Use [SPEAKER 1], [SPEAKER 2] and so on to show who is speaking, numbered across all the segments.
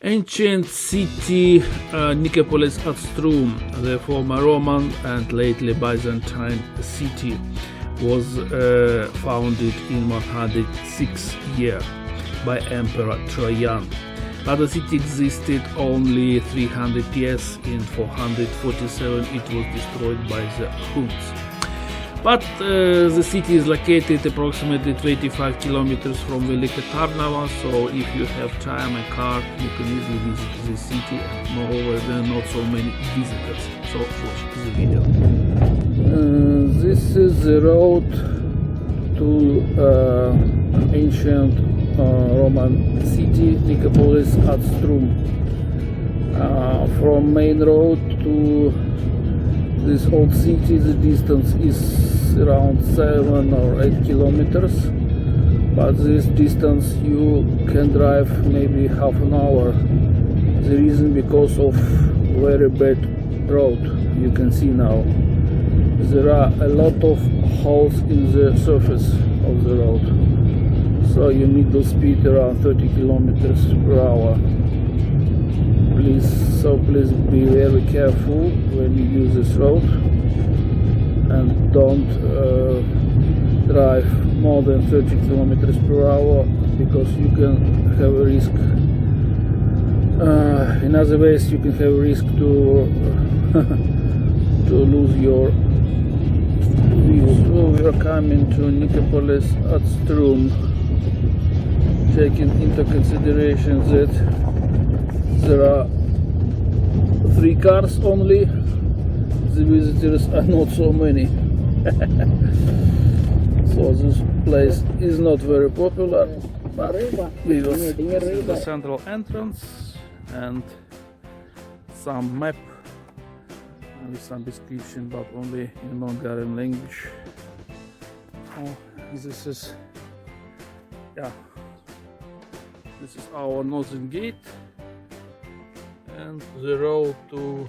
[SPEAKER 1] Ancient city Nicopolis at Istrum, the former Roman and lately Byzantine city, was founded in 106 year by Emperor Trojan. But the city existed only 300 years. In 447 it was destroyed by the Huns. But the city is located approximately 25 kilometers from Veliko Tarnovo, so if you have time and car, you can easily visit the city, and moreover there are not so many visitors. So watch the video. This is the road to ancient Roman city Nicopolis at Istrum. From main road to this old city, the distance is around 7 or 8 kilometers, but this distance you can drive maybe half an hour. The reason because of very bad road. You can see now there are a lot of holes in the surface of the road, so you need to speed around 30 kilometers per hour. Please be very careful when you use this road, and don't drive more than 30 kilometers per hour, because you can have a risk. In other ways, you can have a risk to to lose your view. So we are coming to Nicopolis at Istrum, taking into consideration that there are 3 cars only. The visitors are not so many. So this place is not very popular, but we will see the central entrance and some map with some description, but only in Bulgarian language. Oh, this is our northern gate and the road to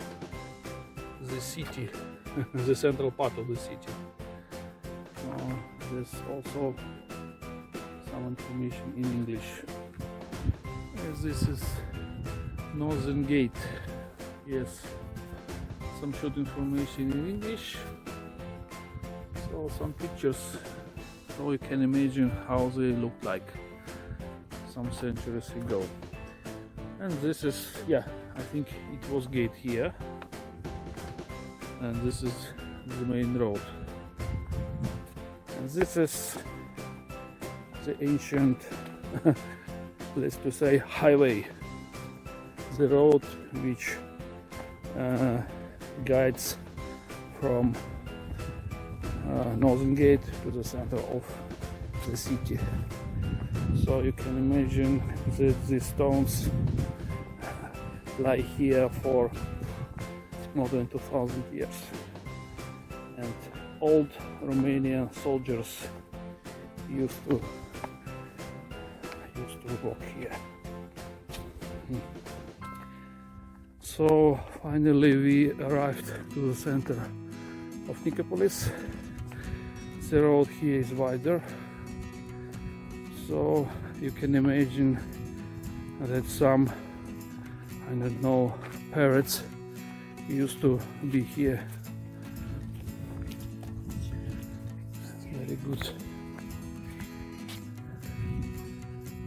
[SPEAKER 1] the city, the central part of the city. There's also some information in English. Yes, this is northern gate. Yes, some short information in English. So some pictures, so you can imagine how they looked like some centuries ago. And this is, I think it was gate here, and this is the main road, and this is the ancient let's to say highway, the road which guides from northern gate to the center of the city. So you can imagine that these stones lie here for more than 2000 years, and old Romanian soldiers used to walk here. So finally we arrived to the center of Nicopolis. The road here is wider, so you can imagine that some, I don't know, parrots used to be here. Very good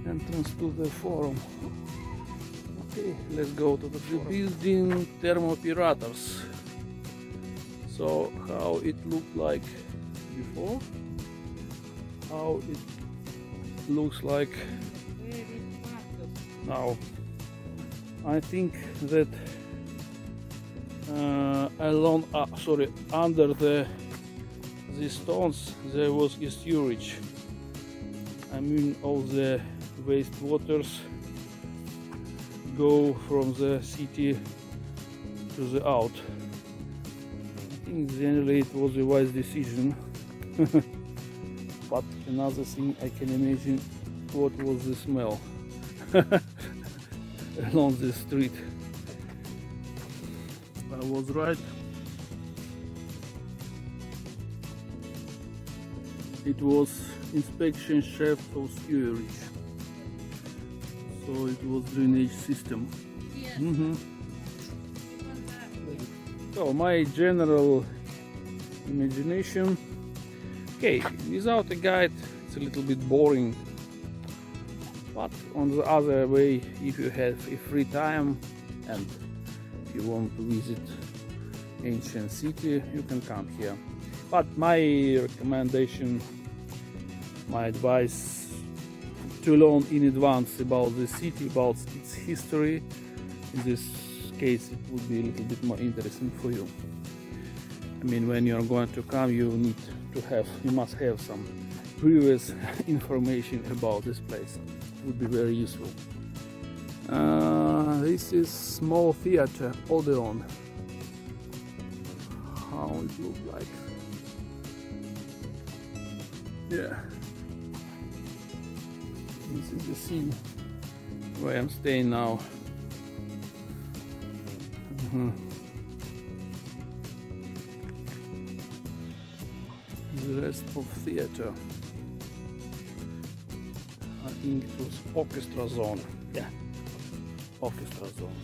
[SPEAKER 1] entrance to the forum. Okay, let's go to the building Thermopirators. So how it looked like before, how it looks like now. I think that under these stones there was a storage. I mean, all the waste waters go from the city to the out. I think generally it was a wise decision. But another thing, I can imagine what was the smell along the street. I was right. It was inspection shaft of sewerage. So So it was drainage system.
[SPEAKER 2] Yes.
[SPEAKER 1] Mhm.
[SPEAKER 2] It was that.
[SPEAKER 1] So my general imagination. Okay, without a guide, it's a little bit boring. But on the other way, if you have a free time and if you want to visit ancient city, you can come here. But my recommendation, my advice, to learn in advance about the city, about its history. In this case, it would be a little bit more interesting for you. I mean, when you are going to come, you must have some previous information about this place. It would be very useful. This is small theater, Odeon. How it looks like. Yeah. This is the scene where I'm staying now. The rest of theater. I think it was orchestra zone. Yeah, orchestra zone.